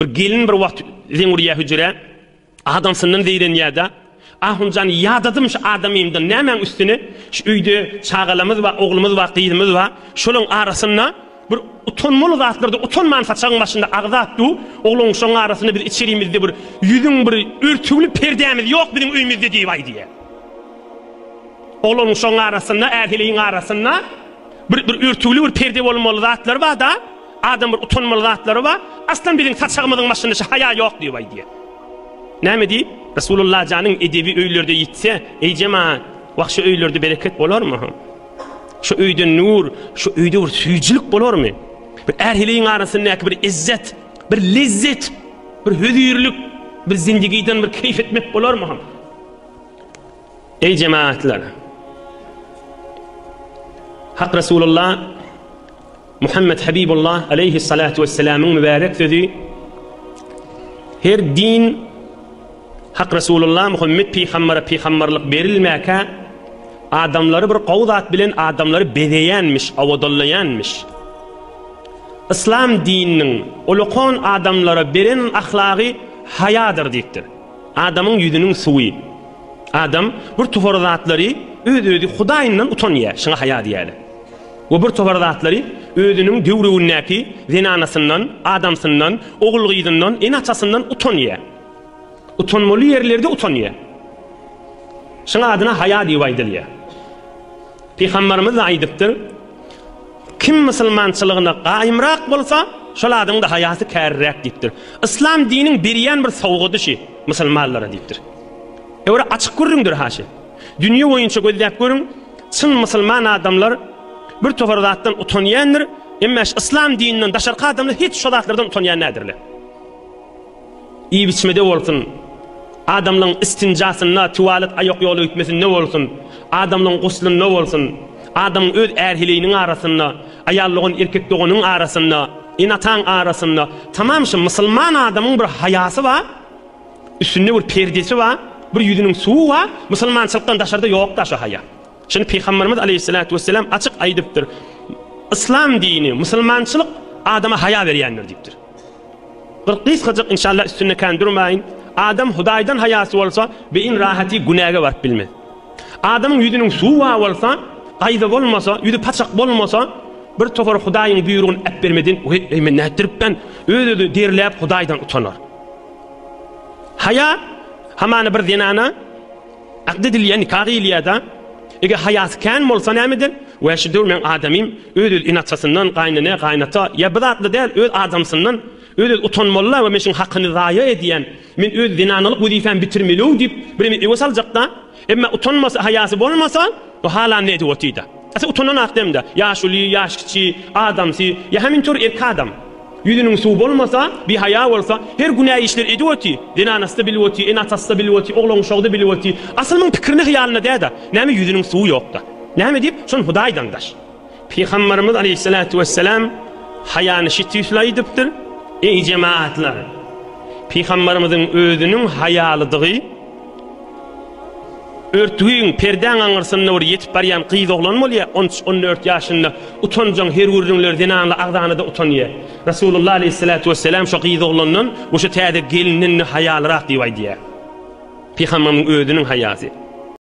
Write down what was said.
Bir gelin bir wagt zeňuriýa hüjre adamsynyň diýren ýa-da ahunjan ýadadım şu adamymdan nämen üstüne şu öýde çagalamyz we oglumyz we gyzymyz we şolaň arasynda bir utanmaly zatlarda utanman saçagyň başynda agzatdy ogluň şoň arasyny biz içerimizde bir ýüzüň bir örtügli perdämiz ýok bizim öýümizde diýip diýe. Ogluň şoň arasynda ähliň arasynda bir örtügli bir perde bolmaly zatlar bar da adam bir utanmaly zatlary bar. Aslan bizim saçagymyzyň başynda şu haya ýok diýip diýe. Näme diýip? Resulullah janyň edebi öýlerde ýitse, ey jemaat, wagt şu öýlerde bereket bolarmy? Şu öýde nur, şu öýde bir süýjilik bolarmy? Bir ähliň arasynda bir izzet, bir lezzet, bir hödürlük, bir zindagiden bir keyf etmek bolarmy? Ey jemaatlar. Hak Resulullah Muhammed Habibullah aleyhi salatu vesselam'ın mübarek sözü her din Hak Resulullah Muhammed peygamberlik berilmäkä adamları bir gowzat bilen adamları bedeýänmiş, awadallaýanmış. İslam dininiň ulukon adamlara beren ahlaky hayadır diýipdir. Adamyň ýüzüniň suwy. Adam bir tufar zatlary özü Hudaýyndan utanýar, şoňa haya diýerler. O bir tufar zatlary özünün döwründäki zinanasından, adamsından, ogul gyzyndan, enaçasından utanýar. Utanmaly yerlerde utanýar. Şoňa adyna haya diýip aýdylýar. Peygamberimiz aýdypdyr, kim musulmançylygyna gaýymrak bolsa, şol adamyň da hayasy kärräk diýipdir. İslam dininiň berýän bir sowgadyşy musulmanlara diýipdir. Ewre açyk görüňdir haşy. Dünýä boýunça gözläp görüň, çyn musulman adamlar bir tofar zatdan utanýandyr, emma İslam dininiň daşarky adamlar hiç şol zatlardan utanýan nädirler. İyi biçimde bolsun, adamlaryň istinjasyna, tuwalet aýak ýoly ötmesine ne bolsun, adamlaryň guslyna ne bolsun, adam öz erhiliğinin arasında, ayallygyň erkekliginiň arasında, enataň arasında, tamam şu musulman adamyň bir hayasy var, üstünde bir perdesi var, bir ýüzüniň suwy var, musulmançylykdan daşarda ýok da şu haya. Şonu Peygamberimiz aleyhissalatu vesselam açyk aýdypdyr. İslam dini, musulmançylyk adama haya berýändir diýipdir. Bir kysgaçyk inşallah üstünde kandurmaýyn. Adam Hudaýdan hayasy bolsa, beýin rahaty günaga barıp bilmez. Adamyň ýüzüniň suwy bolsa, gaýda bolmasa, ýüzü paçak bolmasa, bir tofar Hudaýyň buyrugyny ep bermeden, men nätiripben, özü derläp Hudaýdan utanar. Haya hamana bir zinana aqdedilýän nikahylýada, eger hayasy kän bolsa nämedir? Ve şudur men adamym, öz inaçasyndan gaýnana, gaýnata, ya bidatly däl, öz adamsyndan öz utanmaly we meşin hakyny zaýa edýän, men öz zinanalyk wezifämi bitirmeli diýip bir ewasaljakda, emma utanmasa, hayasy bolmasa, o hala ne diýotdy? Asa utanan akdemde, ýaşuly, ýaşkyçy, adamsy, ya hemin tür erk adam. Ýüzüniň suw bolmasa, bir haya bolsa, her günäh işler edýotdy. Zinanasy bilýotdy, enatasy bilýotdy, oglaň şogdy bilýotdy. Asylyň pikirini hyýalyna däde, näme ýüzüniň suwy ýokda. Näme diýip, şonu Hudaýdan daş. Peygamberimiz aleyhissalatu vesselam hayany şitýüsläýdipdir. Ey cemaatlar, Peygamberimizin özünün hayalıdygy, örtüğün perden aňyrsynda bir ýetip barýan gyz oglan bolýa, 13-14 ýaşynda utanjaň her wurunlar zinanly agdanyda utanýar. Resulullah aleyhissalatu vesselam şu gyz oglandan, şu täze gelinini hayalyrak diýip aýdýar. Peygamberimiň özünün hayasy.